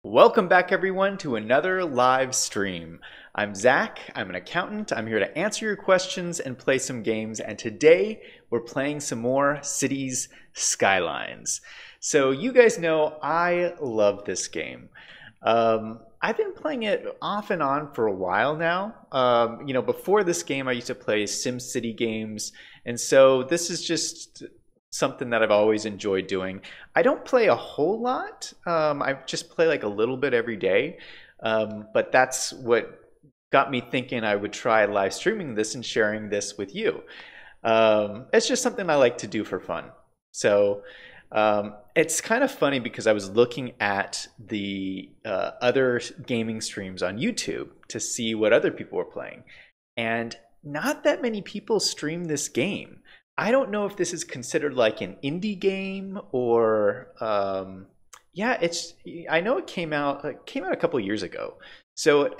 Welcome back everyone to another live stream. I'm Zach, I'm an accountant. I'm here to answer your questions and play some games, and today we're playing some more Cities Skylines. So you guys know I love this game. I've been playing it off and on for a while now. Before this game I used to play SimCity games, and so this is just something that I've always enjoyed doing. I don't play a whole lot. I just play like a little bit every day. But that's what got me thinking I would try live streaming this and sharing this with you. It's just something I like to do for fun. So it's kind of funny because I was looking at the other gaming streams on YouTube to see what other people were playing. And not that many people stream this game. I don't know if this is considered like an indie game or yeah, I know it came out a couple years ago. So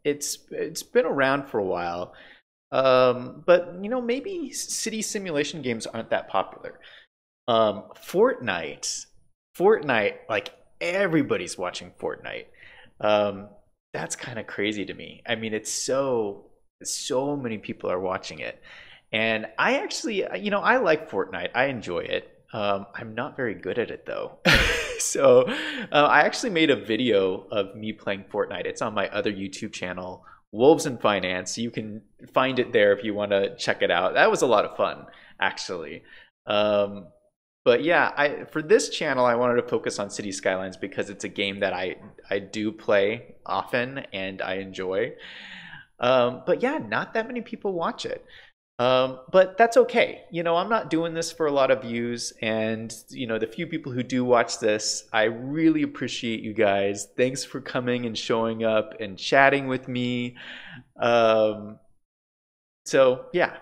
it's been around for a while. But maybe city simulation games aren't that popular. Fortnite, like everybody's watching Fortnite. That's kind of crazy to me. I mean, it's so many people are watching it. And I actually, I like Fortnite. I enjoy it. I'm not very good at it though. So I actually made a video of me playing Fortnite. It's on my other YouTube channel, Wolves in Finance. You can find it there if you want to check it out. That was a lot of fun, actually. But yeah, for this channel, I wanted to focus on City Skylines because it's a game that I do play often and I enjoy. But yeah, not that many people watch it. But that's okay. I'm not doing this for a lot of views, and the few people who do watch this, I really appreciate you guys. Thanks for coming and showing up and chatting with me. So yeah,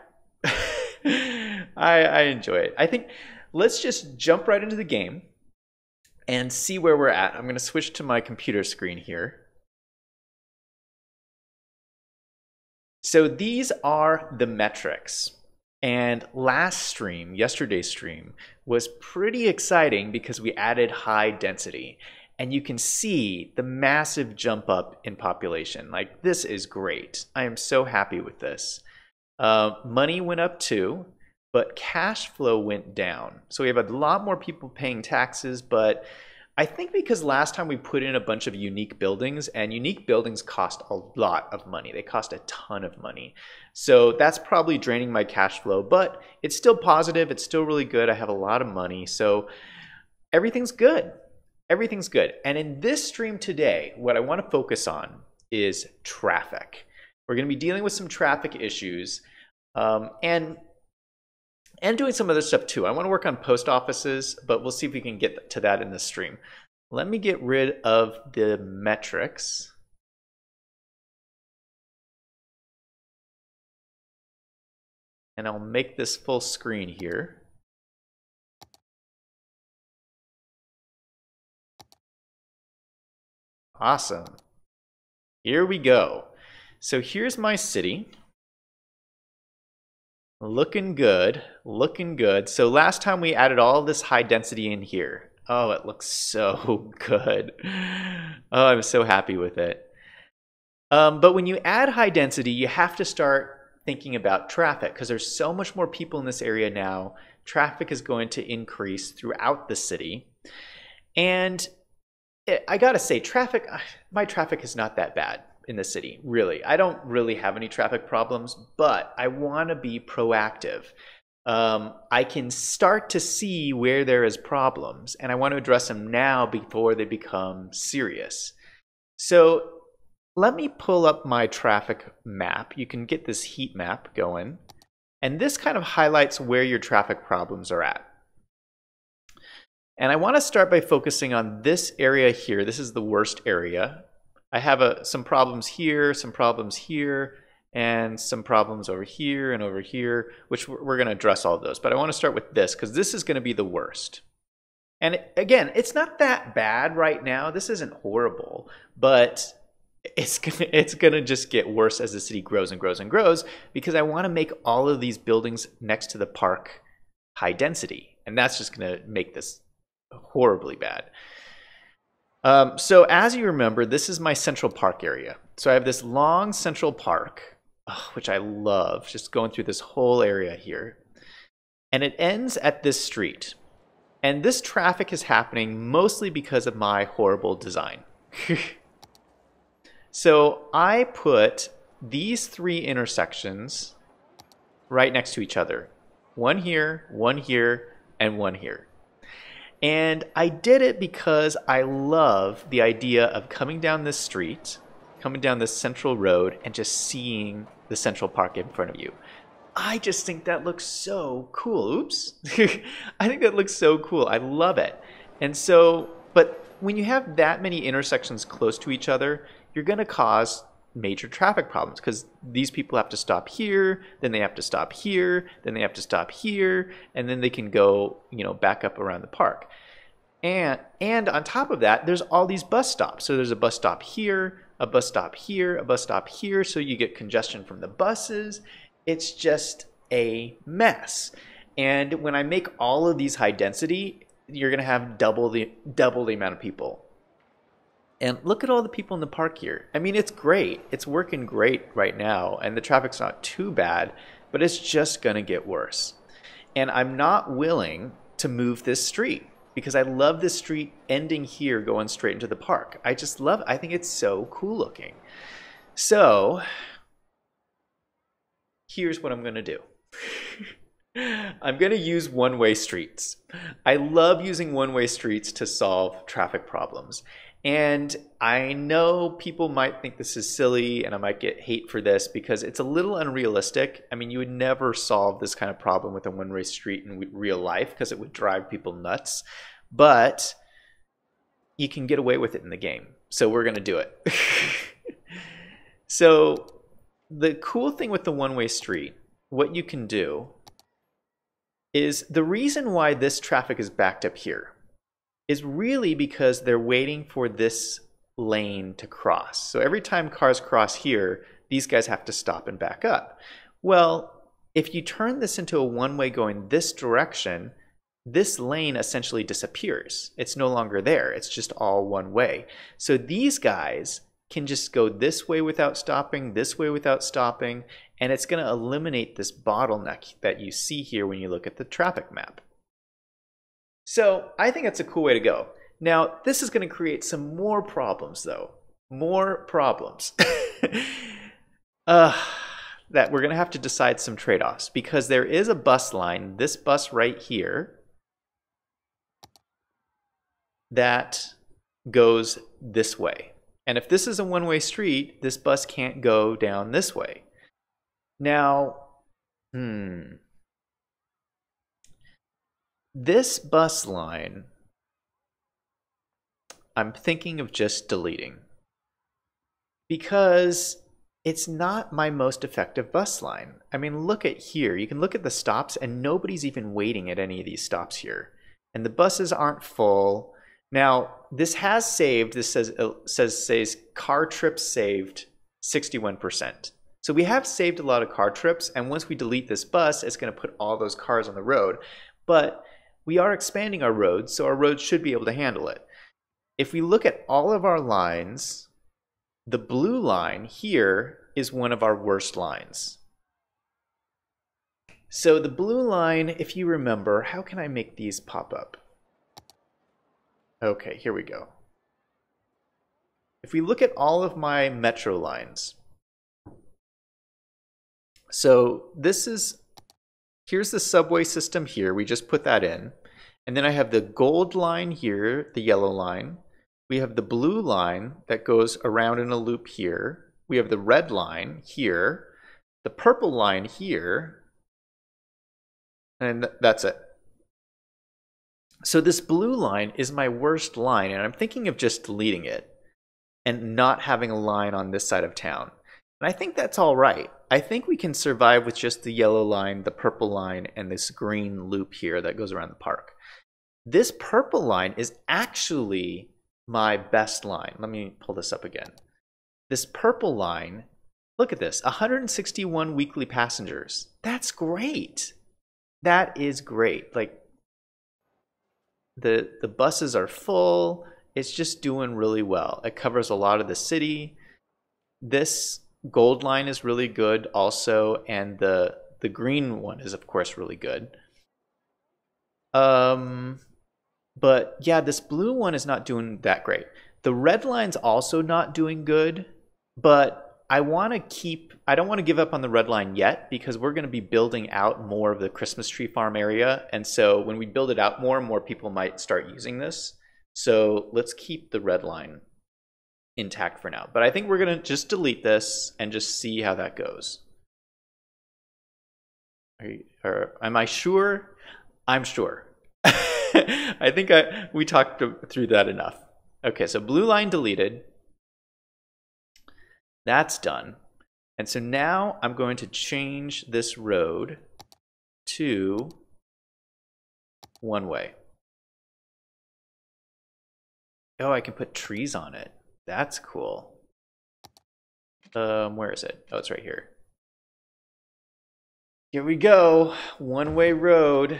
I enjoy it. I think let's just jump right into the game and see where we're at. I'm going to switch to my computer screen here. So these are the metrics. And yesterday's stream, was pretty exciting because we added high density. And you can see the massive jump up in population. Like, this is great. I am so happy with this. Money went up too, but cash flow went down. So we have a lot more people paying taxes, but I think because last time we put in a bunch of unique buildings, and unique buildings cost a lot of money. They cost a ton of money. So that's probably draining my cash flow, but it's still positive. It's still really good. I have a lot of money. So everything's good. Everything's good. And in this stream today, what I want to focus on is traffic. We're going to be dealing with some traffic issues and doing some other stuff too. I want to work on post offices, but we'll see if we can get to that in this stream. Let me get rid of the metrics. And I'll make this full screen here. Awesome. Here we go. So here's my city. Looking good, looking good. So last time we added all this high density in here. Oh, it looks so good. Oh, I'm so happy with it. But when you add high density, you have to start thinking about traffic because there's so much more people in this area now. Traffic is going to increase throughout the city. And I gotta say, my traffic is not that bad in the city, really. I don't really have any traffic problems, but I want to be proactive. I can start to see where there is problems, and I want to address them now before they become serious. So let me pull up my traffic map. You can get this heat map going, and this kind of highlights where your traffic problems are at. And I want to start by focusing on this area here. This is the worst area. I have some problems here, and some problems over here, which we're going to address all of those. But I want to start with this because this is going to be the worst. And again, it's not that bad right now. This isn't horrible, but it's gonna just get worse as the city grows and grows and grows because I want to make all of these buildings next to the park high density, and that's just going to make this horribly bad. So as you remember, this is my Central Park area. So I have this long Central Park, which I love, just going through this whole area here. And it ends at this street. And this traffic is happening mostly because of my horrible design. So I put these three intersections right next to each other. One here, and one here. And I did it because I love the idea of coming down this street, coming down this central road, and just seeing the Central Park in front of you. I just think that looks so cool. Oops. I think that looks so cool. I love it. And so, but when you have that many intersections close to each other, you're going to cause major traffic problems because these people have to stop here, then they have to stop here, then they have to stop here, and then they can go, back up around the park. And on top of that, there's all these bus stops. So there's a bus stop here, a bus stop here, a bus stop here, so you get congestion from the buses. It's just a mess. And when I make all of these high density, you're going to have double the amount of people. And look at all the people in the park here. I mean, it's great. It's working great right now, and the traffic's not too bad, but it's just going to get worse. And I'm not willing to move this street because I love this street ending here, going straight into the park. I just love it. I think it's so cool looking. So here's what I'm going to do. I'm going to use one-way streets. I love using one-way streets to solve traffic problems. And I know people might think this is silly and I might get hate for this because it's a little unrealistic. I mean, you would never solve this kind of problem with a one-way street in real life because it would drive people nuts. But you can get away with it in the game. So we're going to do it. So the cool thing with the one-way street, what you can do is the reason why this traffic is backed up here is really because they're waiting for this lane to cross. So every time cars cross here, these guys have to stop and back up. Well, if you turn this into a one-way going this direction, this lane essentially disappears. It's no longer there. It's just all one way. So these guys can just go this way without stopping, this way without stopping, and it's going to eliminate this bottleneck that you see here when you look at the traffic map. So I think that's a cool way to go. Now, this is going to create some more problems, though. More problems. That we're going to have to decide some trade-offs because there is a bus line, this bus right here, that goes this way. And if this is a one-way street, this bus can't go down this way. Now, this bus line, I'm thinking of just deleting because it's not my most effective bus line. I mean, look at here. You can look at the stops and nobody's even waiting at any of these stops here. And the buses aren't full. Now, this has saved, this says car trips saved 61%. So we have saved a lot of car trips, and once we delete this bus, it's going to put all those cars on the road. But we are expanding our roads, so our roads should be able to handle it. If we look at all of our lines, the blue line here is one of our worst lines. So the blue line, if you remember, how can I make these pop up? Okay, here we go. If we look at all of my metro lines, so here's the subway system here. We just put that in. And then I have the gold line here, the yellow line. We have the blue line that goes around in a loop here. We have the red line here, the purple line here, and that's it. So this blue line is my worst line, and I'm thinking of just deleting it and not having a line on this side of town. And I think that's all right. I think we can survive with just the yellow line, the purple line, and this green loop here that goes around the park. This purple line is actually my best line. Let me pull this up again. This purple line, look at this, 161 weekly passengers. That's great. That is great. Like the buses are full. it's just doing really well. It covers a lot of the city. This gold line is really good also, and the green one is of course really good. But yeah, this blue one is not doing that great. The red line's also not doing good, but I don't want to give up on the red line yet because we're going to be building out more of the Christmas tree farm area. And so when we build it out more people might start using this. So let's keep the red line intact for now. But I think we're going to just delete this and just see how that goes. Am I sure? I'm sure. I think we talked through that enough. Okay, so blue line deleted. That's done. And so now I'm going to change this road to one way. Oh, I can put trees on it. That's cool. Where is it? Oh, it's right here. Here we go. One-way road.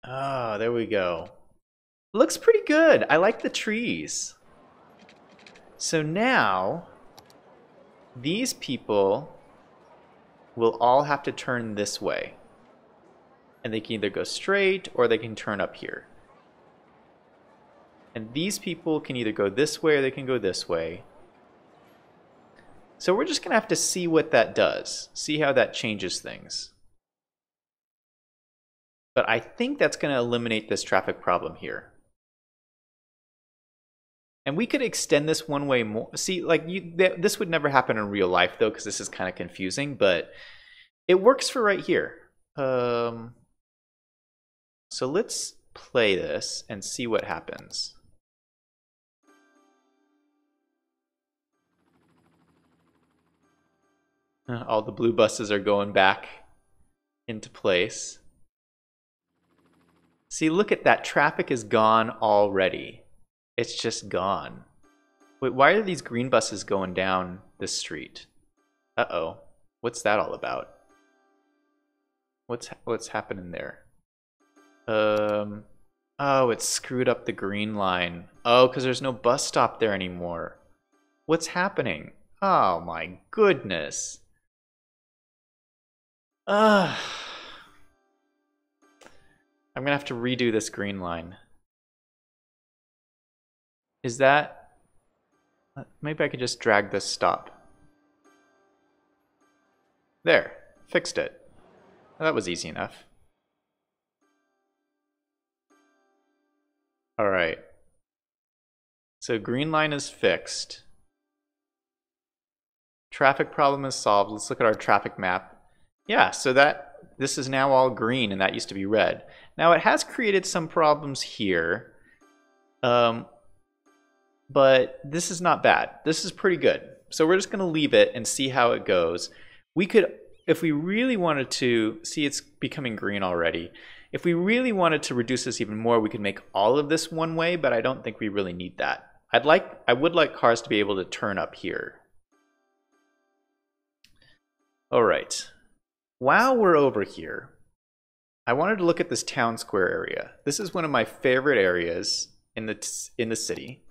Oh, there we go. Looks pretty good. I like the trees. So now, these people will all have to turn this way. And they can either go straight or they can turn up here. And these people can either go this way or they can go this way. So we're just going to have to see what that does. See how that changes things. But I think that's going to eliminate this traffic problem here. And we could extend this one way more. See, like this would never happen in real life though, because this is kind of confusing, but it works for right here. So let's play this and see what happens. All the blue buses are going back into place. See, look at that. Traffic is gone already. It's just gone. Wait, why are these green buses going down this street? Uh-oh. What's that all about? What's happening there? Oh, it screwed up the green line. Oh, because there's no bus stop there anymore. What's happening? Oh my goodness. I'm gonna have to redo this green line. Is that... Maybe I could just drag this stop. There, fixed it. That was easy enough. All right. So green line is fixed. Traffic problem is solved. Let's look at our traffic map. Yeah, so this is now all green and that used to be red. Now it has created some problems here. But this is not bad. This is pretty good. So we're just going to leave it and see how it goes. We could, if we really wanted to, see it's becoming green already. If we really wanted to reduce this even more, we could make all of this one way, but I don't think we really need that. I would like cars to be able to turn up here. All right. While we're over here, I wanted to look at this town square area. This is one of my favorite areas in the city.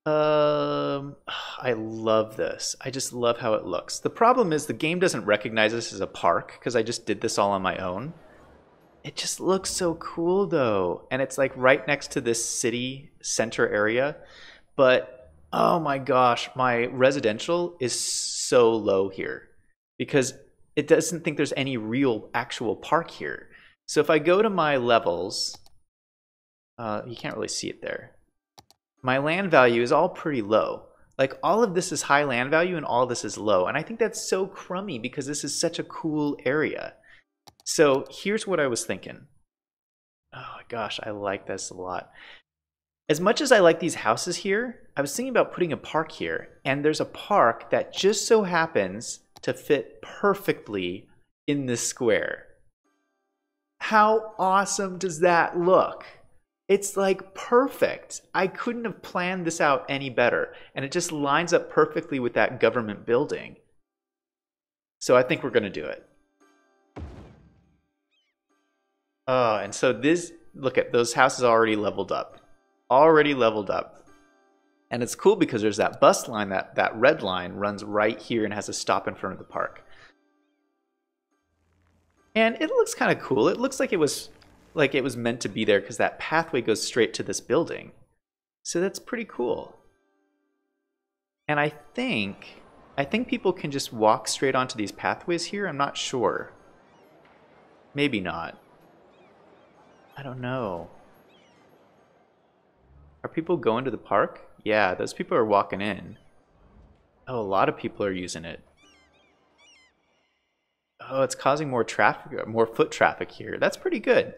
I love this. I just love how it looks. The problem is the game doesn't recognize this as a park because I just did this all on my own. It just looks so cool though. And it's like right next to this city center area. But oh my gosh, my residential is so low here because it doesn't think there's any real actual park here. So if I go to my levels, you can't really see it there. My land value is all pretty low. Like all of this is high land value and all of this is low. And I think that's so crummy because this is such a cool area. So here's what I was thinking. Oh my gosh, I like this a lot. As much as I like these houses here, I was thinking about putting a park here. And there's a park that just so happens to fit perfectly in this square. How awesome does that look? It's like perfect. I couldn't have planned this out any better. And it just lines up perfectly with that government building. So I think we're going to do it. Oh, and so this, look at those houses already leveled up. Already leveled up. And it's cool because there's that bus line, that red line runs right here and has a stop in front of the park. And it looks kind of cool. It looks like it was meant to be there because that pathway goes straight to this building. So that's pretty cool. And I think people can just walk straight onto these pathways here. I'm not sure. Maybe not. I don't know. Are people going to the park? Yeah, those people are walking in. Oh, a lot of people are using it. Oh, it's causing more traffic, more foot traffic here. That's pretty good.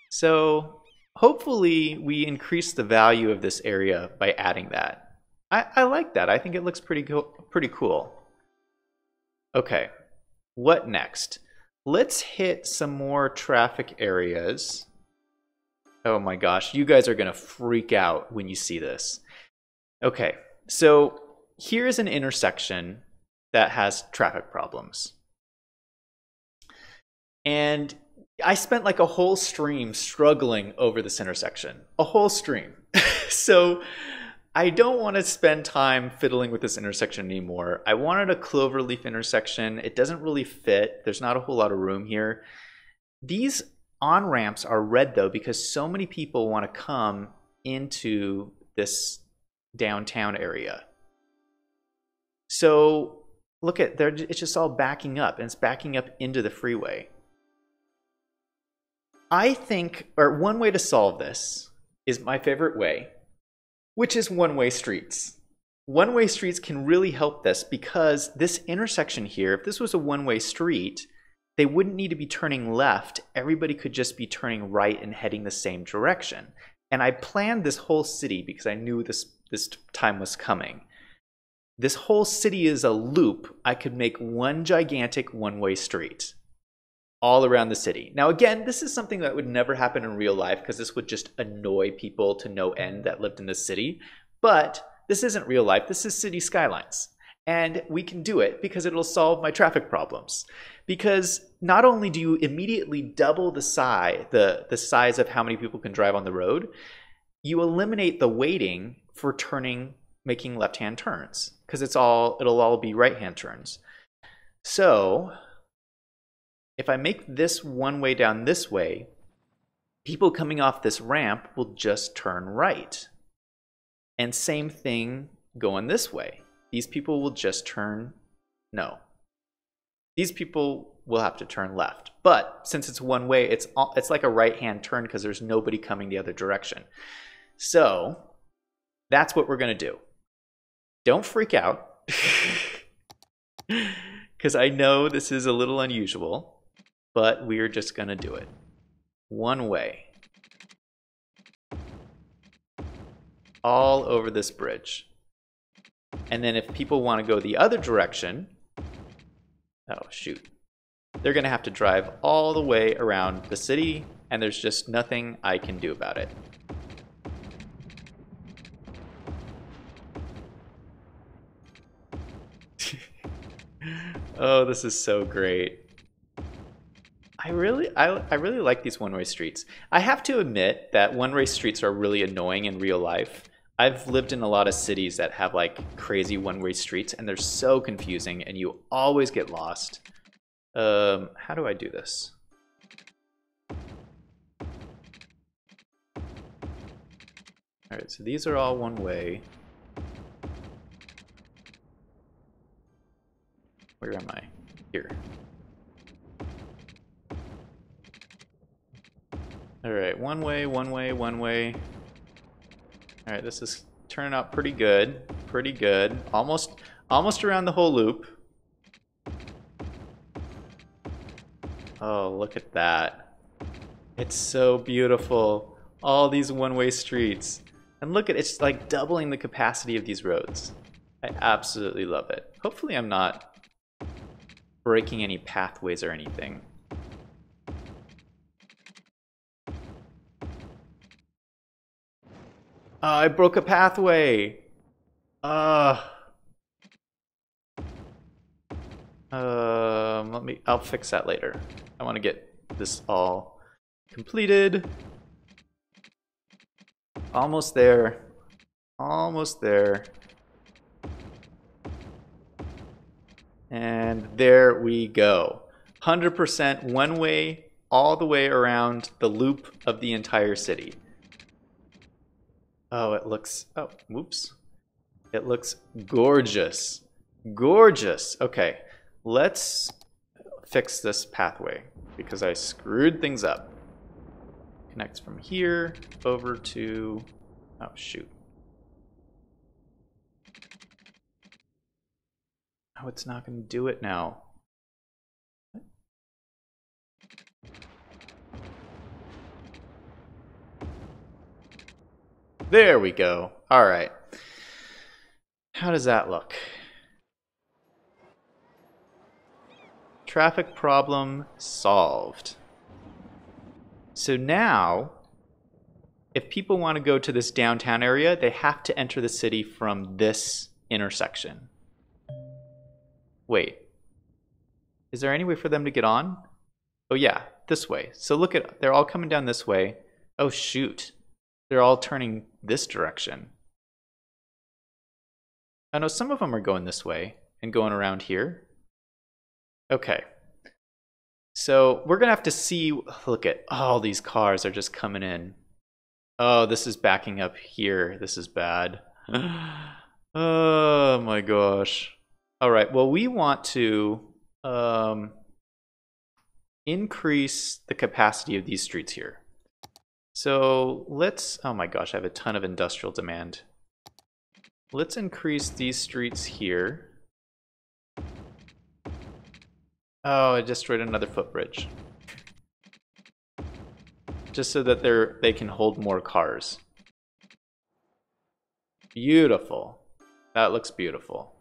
So hopefully we increase the value of this area by adding that. I like that. I think it looks pretty cool. Okay, what next? Let's hit some more traffic areas. Oh my gosh, you guys are gonna freak out when you see this. Okay, so here's an intersection that has traffic problems. And I spent like a whole stream struggling over this intersection. A whole stream. So I don't want to spend time fiddling with this intersection anymore. I wanted a cloverleaf intersection. It doesn't really fit. There's not a whole lot of room here. These on-ramps are red though because so many people want to come into this downtown area. So look at there, it's just all backing up and it's backing up into the freeway. I think, or one way to solve this is my favorite way, which is one-way streets. One-way streets can really help this because this intersection here, if this was a one-way street, they wouldn't need to be turning left. Everybody could just be turning right and heading the same direction. And I planned this whole city because I knew this time was coming. This whole city is a loop. I could make one gigantic one-way street all around the city. Now again, this is something that would never happen in real life because this would just annoy people to no end that lived in this city. But this isn't real life, this is City Skylines. And we can do it because it'll solve my traffic problems. Because not only do you immediately double the size of how many people can drive on the road, you eliminate the waiting for making left-hand turns because it'll all be right-hand turns. So if I make this one way down this way, people coming off this ramp will just turn right. And same thing going this way. These people will just turn, no. These people will have to turn left. But since it's one way, it's like a right-hand turn because there's nobody coming the other direction. So that's what we're gonna do. Don't freak out, because I know this is a little unusual. But we're just gonna do it. One way. All over this bridge. And then if people want to go the other direction, oh shoot, they're gonna have to drive all the way around the city and there's just nothing I can do about it. Oh, this is so great. I really like these one-way streets. I have to admit that one-way streets are really annoying in real life. I've lived in a lot of cities that have like crazy one-way streets and they're so confusing and you always get lost. How do I do this? All right, so these are all one way. Where am I? Here. All right, one way, one way, one way. All right, this is turning out pretty good. Pretty good. Almost around the whole loop. Oh, look at that. It's so beautiful. All these one-way streets. And look at it's like doubling the capacity of these roads. I absolutely love it. Hopefully I'm not breaking any pathways or anything. I broke a pathway. I'll fix that later. I want to get this all completed. Almost there. Almost there. And there we go. 100% one way all the way around the loop of the entire city. Oh, it looks, oh, whoops. It looks gorgeous. Gorgeous. Okay, let's fix this pathway because I screwed things up. Connects from here over to, oh shoot. Oh, it's not going to do it now. There we go. All right. How does that look? Traffic problem solved. So now, if people want to go to this downtown area, they have to enter the city from this intersection. Wait. Is there any way for them to get on? Oh yeah, this way. So look at, they're all coming down this way. Oh shoot. They're all turning this direction. I know some of them are going this way and going around here. Okay. So we're gonna have to see, look at all these cars are just coming in. Oh, this is backing up here. This is bad. Oh my gosh. All right, well, we want to increase the capacity of these streets here. So let's, oh my gosh, I have a ton of industrial demand. Let's increase these streets here. Oh, I destroyed another footbridge. Just so that they can hold more cars. Beautiful. That looks beautiful.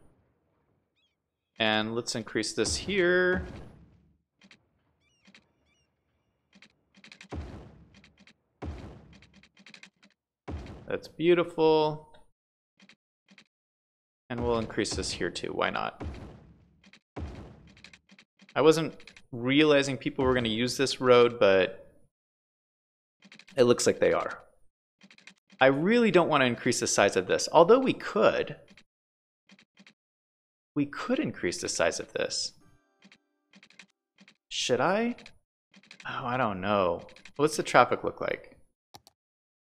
And let's increase this here. That's beautiful. And we'll increase this here too, why not? I wasn't realizing people were going to use this road, but it looks like they are. I really don't want to increase the size of this, although we could. We could increase the size of this. Should I? Oh, I don't know. What's the traffic look like?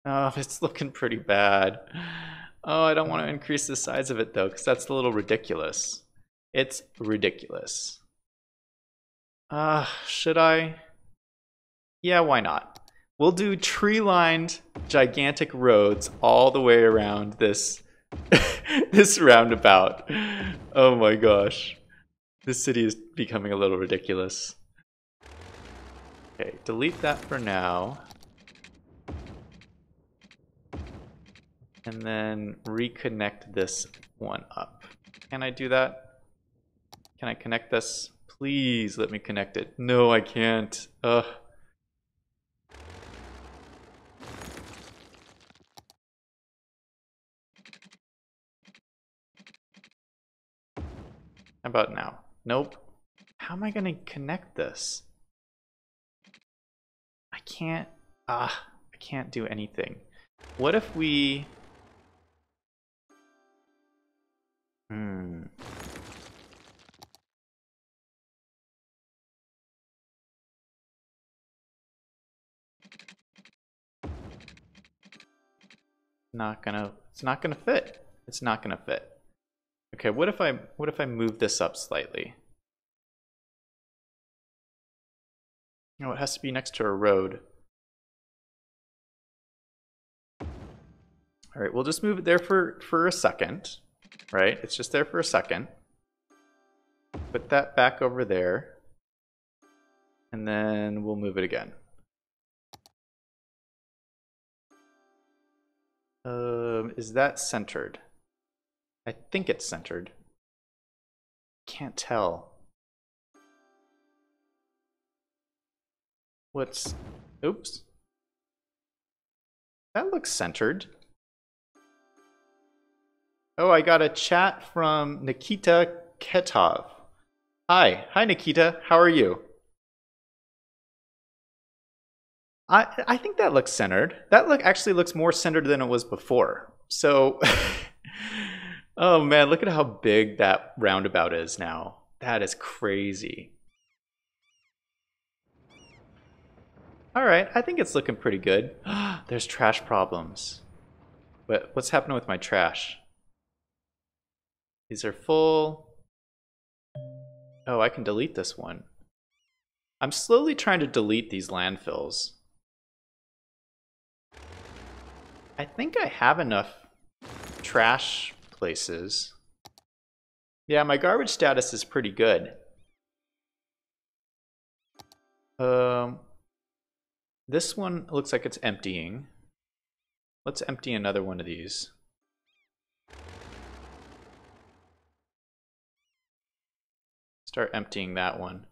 Oh, it's looking pretty bad. Oh, I don't want to increase the size of it though, because that's a little ridiculous. It's ridiculous. Should I? Yeah, why not? We'll do tree-lined gigantic roads all the way around this this roundabout. Oh my gosh. This city is becoming a little ridiculous. Okay, delete that for now. And then reconnect this one up. Can I do that? Can I connect this? Please let me connect it. No, I can't. Ugh. How about now? Nope. How am I going to connect this? I can't. I can't do anything. What if we... It's not gonna fit. It's not gonna fit. Okay, what if I move this up slightly? No, it has to be next to a road. All right, we'll just move it there for a second, right? It's just there for a second. Put that back over there, and then we'll move it again. Is that centered? I think it's centered. Can't tell. Oops. That looks centered. Oh, I got a chat from Nikita Ketov. Hi Nikita, how are you? I think that looks centered. That actually looks more centered than it was before. So, oh man, look at how big that roundabout is now. That is crazy. All right, I think it's looking pretty good. There's trash problems. What's happening with my trash? These are full. Oh, I can delete this one. I'm slowly trying to delete these landfills. I think I have enough trash places. Yeah, my garbage status is pretty good. This one looks like it's emptying. Let's empty another one of these. Start emptying that one.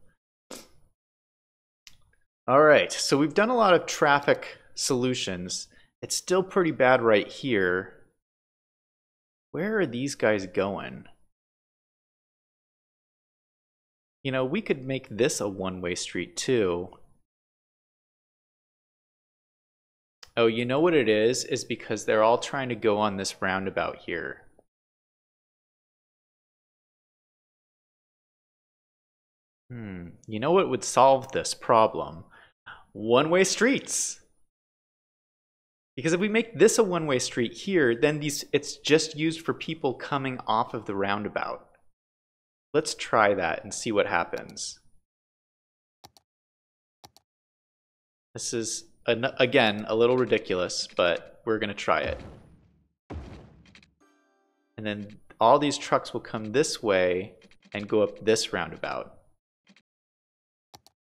All right, so we've done a lot of traffic solutions. It's still pretty bad right here. Where are these guys going? You know, we could make this a one-way street too. Oh, you know what it is? Is because they're all trying to go on this roundabout here. You know what would solve this problem? One-way streets. Because if we make this a one-way street here, then it's just used for people coming off of the roundabout. Let's try that and see what happens. This is, again, a little ridiculous, but we're going to try it. And then all these trucks will come this way and go up this roundabout.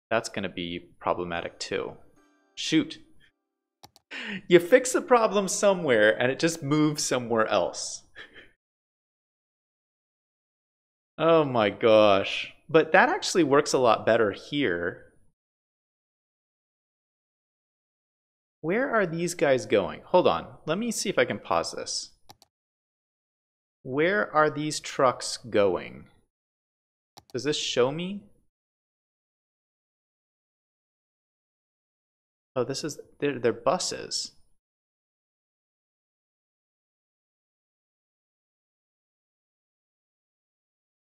That's going to be problematic too. Shoot. You fix the problem somewhere and it just moves somewhere else. Oh my gosh. But that actually works a lot better here. Where are these guys going? Hold on. Let me see if I can pause this. Where are these trucks going? Does this show me? Oh, this is, they're buses.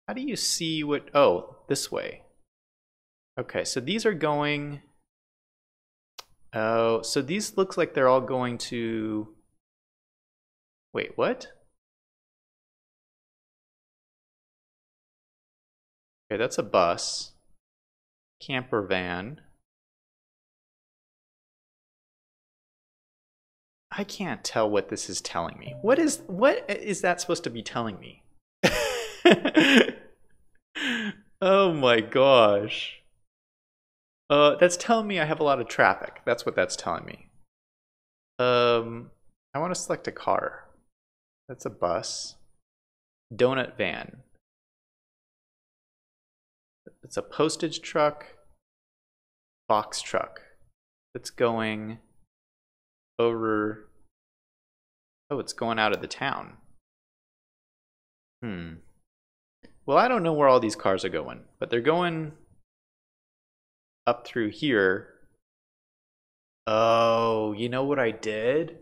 How do you see what, oh, this way. Okay, so these are going, oh, so these looks like they're all going to, wait, what? Okay, that's a bus. Camper van. I can't tell what this is telling me. What is that supposed to be telling me? Oh my gosh. That's telling me I have a lot of traffic. That's what that's telling me. I want to select a car. That's a bus. Donut van. It's a postage truck. Box truck. It's going over. Oh, it's going out of the town. Well, I don't know where all these cars are going, but they're going up through here. Oh, you know what I did?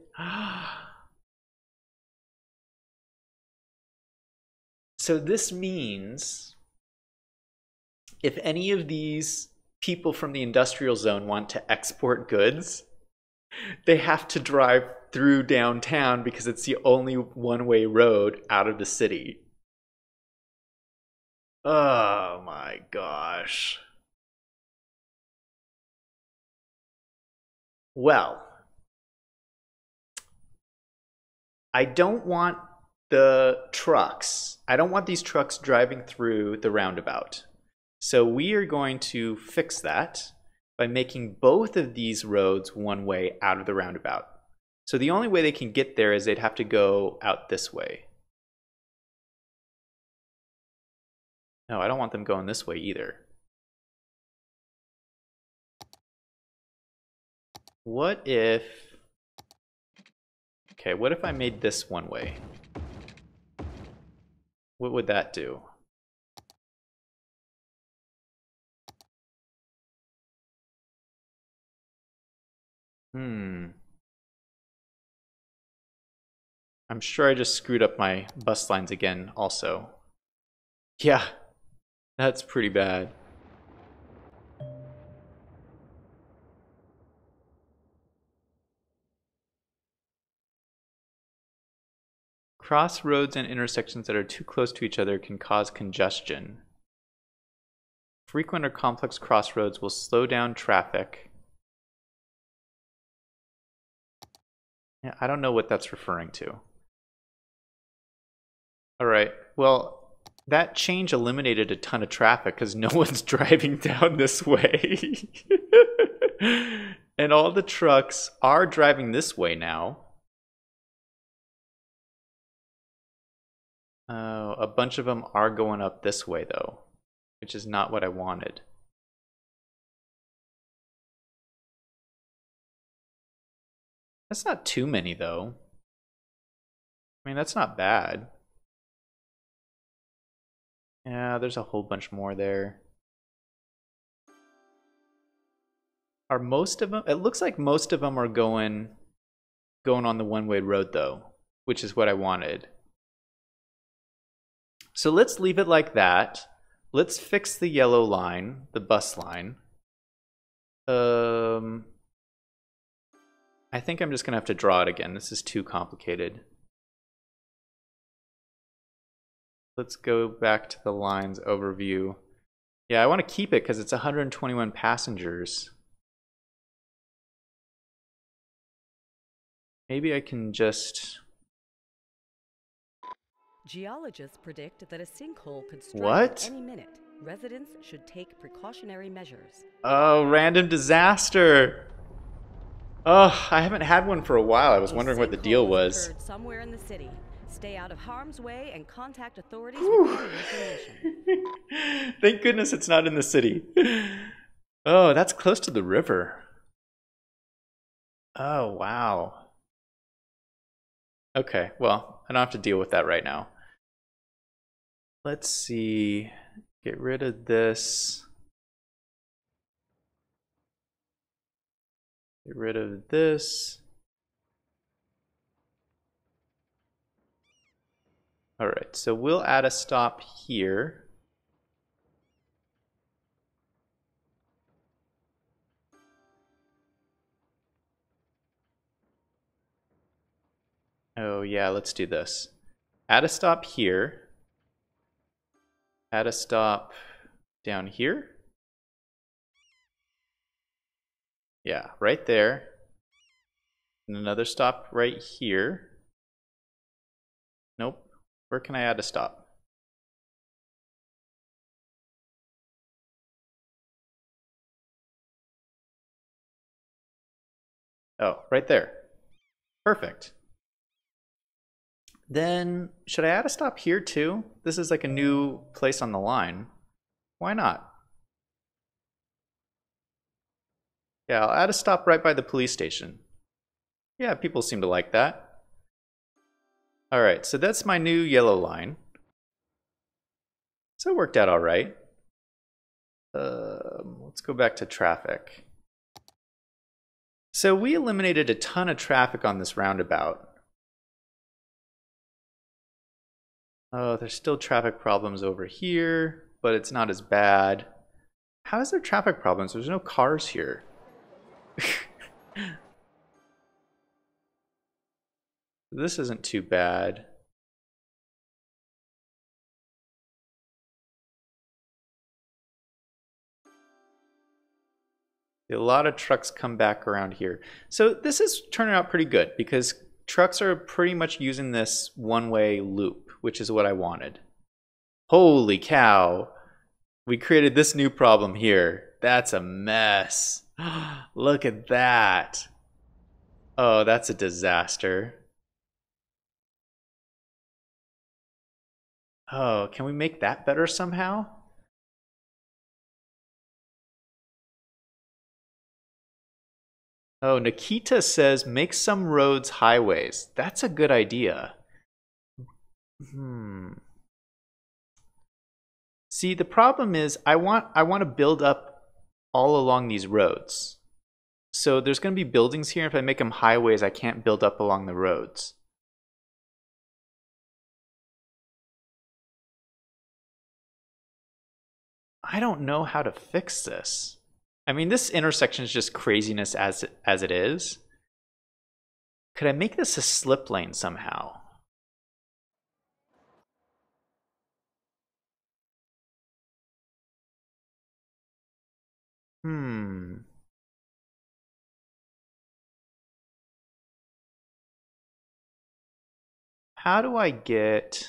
So this means if any of these people from the industrial zone want to export goods, they have to drive through downtown because it's the only one-way road out of the city. Oh my gosh. Well, I don't want the trucks. I don't want these trucks driving through the roundabout. So we are going to fix that by making both of these roads one way out of the roundabout. So the only way they can get there is they'd have to go out this way. No, I don't want them going this way either. What if... Okay, what if I made this one way? What would that do? Hmm. I'm sure I just screwed up my bus lines again also. Yeah, that's pretty bad. Crossroads and intersections that are too close to each other can cause congestion. Frequent or complex crossroads will slow down traffic. Yeah, I don't know what that's referring to. All right. Well, that change eliminated a ton of traffic because no one's driving down this way. And all the trucks are driving this way now. A bunch of them are going up this way, though, which is not what I wanted. That's not too many, though. I mean, that's not bad. Yeah, there's a whole bunch more there. Are most of them? It looks like most of them are going on the one-way road, though, which is what I wanted. So let's leave it like that. Let's fix the yellow line, the bus line. I think I'm just gonna have to draw it again. This is too complicated. Let's go back to the lines overview. Yeah, I want to keep it because it's 121 passengers. Maybe I can just... Geologists predict that a sinkhole could strike What? at any minute. Residents should take precautionary measures. Oh, random disaster. Oh, I haven't had one for a while. I was wondering what the deal was. Occurred somewhere in the city. Stay out of harm's way and contact authorities with any information. Thank goodness it's not in the city. Oh, that's close to the river. Oh, wow. Okay, well, I don't have to deal with that right now. Let's see. Get rid of this. Get rid of this. All right, so we'll add a stop here. Oh yeah, let's do this. Add a stop here. Add a stop down here. Yeah, right there. And another stop right here. Nope. Where can I add a stop? Oh, right there. Perfect. Then, should I add a stop here too? This is like a new place on the line. Why not? Yeah, I'll add a stop right by the police station. Yeah, people seem to like that. All right, so that's my new yellow line. So it worked out all right. Let's go back to traffic. So we eliminated a ton of traffic on this roundabout. Oh, there's still traffic problems over here, but it's not as bad. How is there traffic problems? There's no cars here. This isn't too bad. A lot of trucks come back around here. So this is turning out pretty good because trucks are pretty much using this one-way loop, which is what I wanted. Holy cow. We created this new problem here. That's a mess. Look at that. Oh, that's a disaster. Oh, can we make that better somehow? Oh, Nikita says make some roads highways. That's a good idea. See, the problem is I want to build up all along these roads. So there's going to be buildings here. If I make them highways, I can't build up along the roads. I don't know how to fix this. I mean, this intersection is just craziness as it is. Could I make this a slip lane somehow? Hmm. How do I get...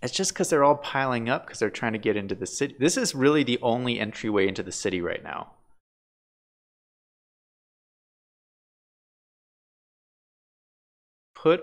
It's just because they're all piling up because they're trying to get into the city. This is really the only entryway into the city right now. Put,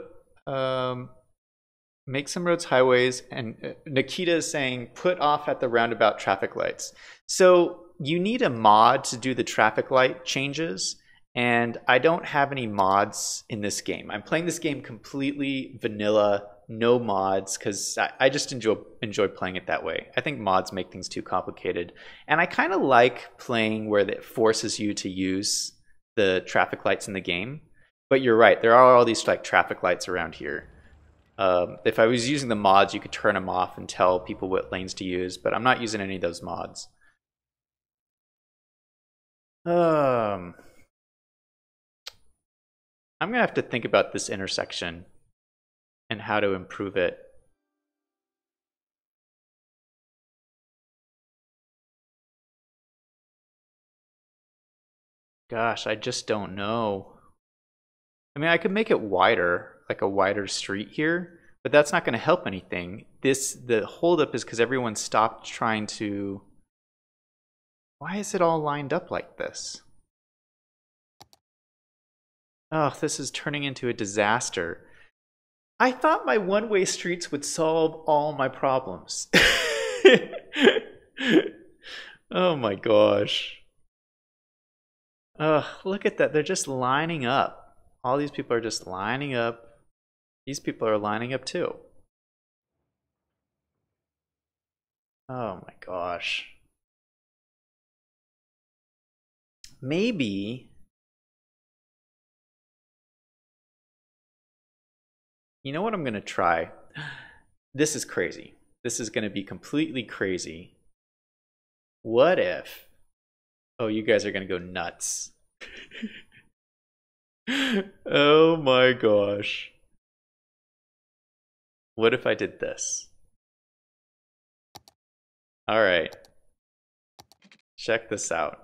make some roads highways, and Nikita is saying put off at the roundabout traffic lights. So you need a mod to do the traffic light changes, and I don't have any mods in this game. I'm playing this game completely vanilla, no mods, because I just enjoy playing it that way. I think mods make things too complicated, and I kind of like playing where it forces you to use the traffic lights in the game. But you're right, there are all these like traffic lights around here. If I was using the mods, you could turn them off and tell people what lanes to use, but I'm not using any of those mods. I'm gonna have to think about this intersection and how to improve it. Gosh, I just don't know. I mean, I could make it wider, like a wider street here, but that's not going to help anything. The holdup is because everyone stopped trying to... Why is it all lined up like this? Oh, this is turning into a disaster. I thought my one-way streets would solve all my problems. Oh my gosh. Look at that. They're just lining up. All these people are just lining up. These people are lining up too. Oh my gosh. Maybe... You know what I'm going to try? This is crazy. This is going to be completely crazy. What if... Oh, you guys are going to go nuts. Oh my gosh. What if I did this? All right. Check this out.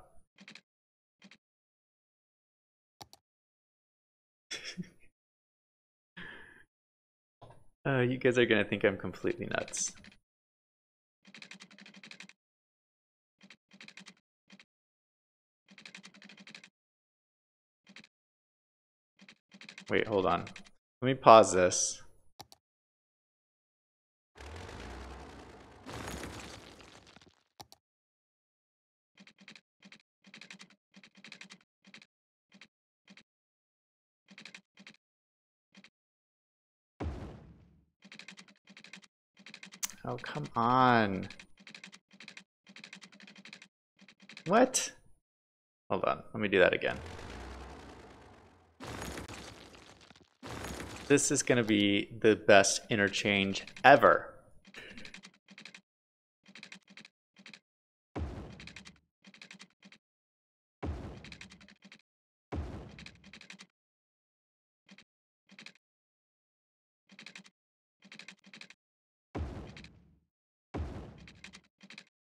You guys are gonna think I'm completely nuts. Wait, hold on. Let me pause this. Oh, come on. What? Hold on, let me do that again. This is gonna be the best interchange ever.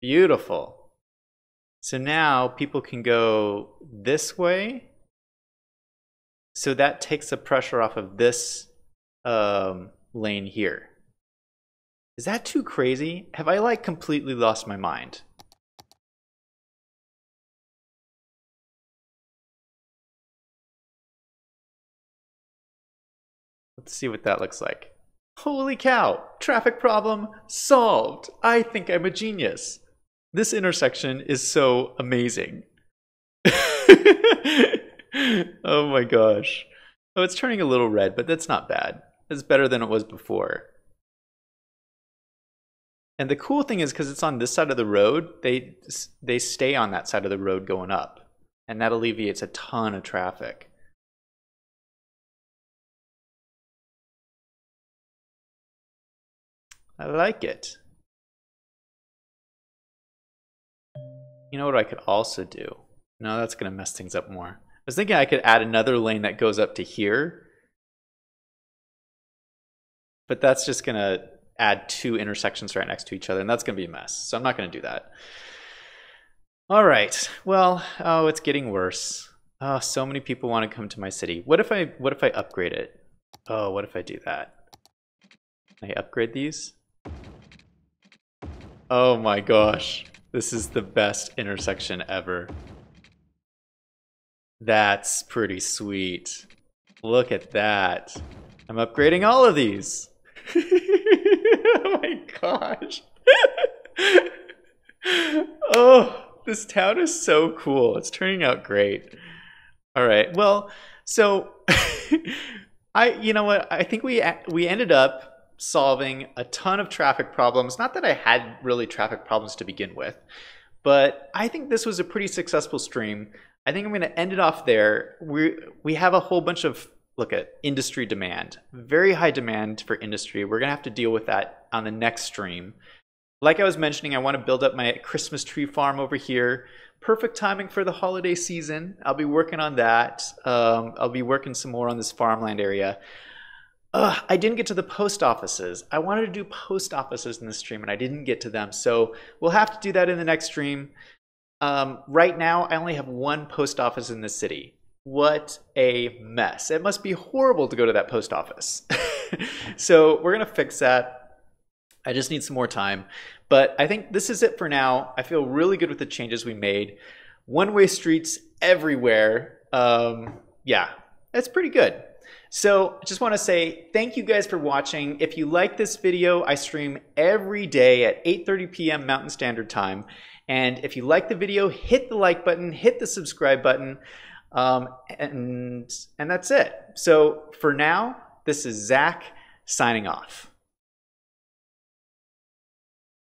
Beautiful. So now people can go this way. So that takes the pressure off of this lane here. Is that too crazy? Have I like completely lost my mind? Let's see what that looks like. Holy cow! Traffic problem solved! I think I'm a genius. This intersection is so amazing. Oh my gosh. Oh, it's turning a little red, but that's not bad. It's better than it was before. And the cool thing is because it's on this side of the road, they stay on that side of the road going up. And that alleviates a ton of traffic. I like it. You know what I could also do? No, that's going to mess things up more. I was thinking I could add another lane that goes up to here. But that's just going to add 2 intersections right next to each other, and that's going to be a mess. So I'm not going to do that. All right. Well, oh, it's getting worse. Oh, so many people want to come to my city. What if I upgrade it? Oh, what if I do that? Can I upgrade these? Oh my gosh. This is the best intersection ever. That's pretty sweet. Look at that. I'm upgrading all of these. Oh my gosh. Oh, this town is so cool. It's turning out great. All right. Well, so you know what? I think we ended up solving a ton of traffic problems. Not that I had really traffic problems to begin with, but I think this was a pretty successful stream. I think I'm going to end it off there. We have a whole bunch of, look at industry demand, very high demand for industry. We're going to have to deal with that on the next stream. Like I was mentioning, I want to build up my Christmas tree farm over here. Perfect timing for the holiday season. I'll be working on that. I'll be working some more on this farmland area. I didn't get to the post offices. I wanted to do post offices in the stream and I didn't get to them. So we'll have to do that in the next stream. Right now, I only have 1 post office in the city. What a mess. It must be horrible to go to that post office. So we're going to fix that. I just need some more time. But I think this is it for now. I feel really good with the changes we made. One-way streets everywhere. Yeah, that's pretty good. So I just want to say thank you guys for watching. If you like this video, I stream every day at 8:30 p.m. Mountain Standard Time. And if you like the video, hit the like button, hit the subscribe button, and that's it. So for now, this is Zach signing off.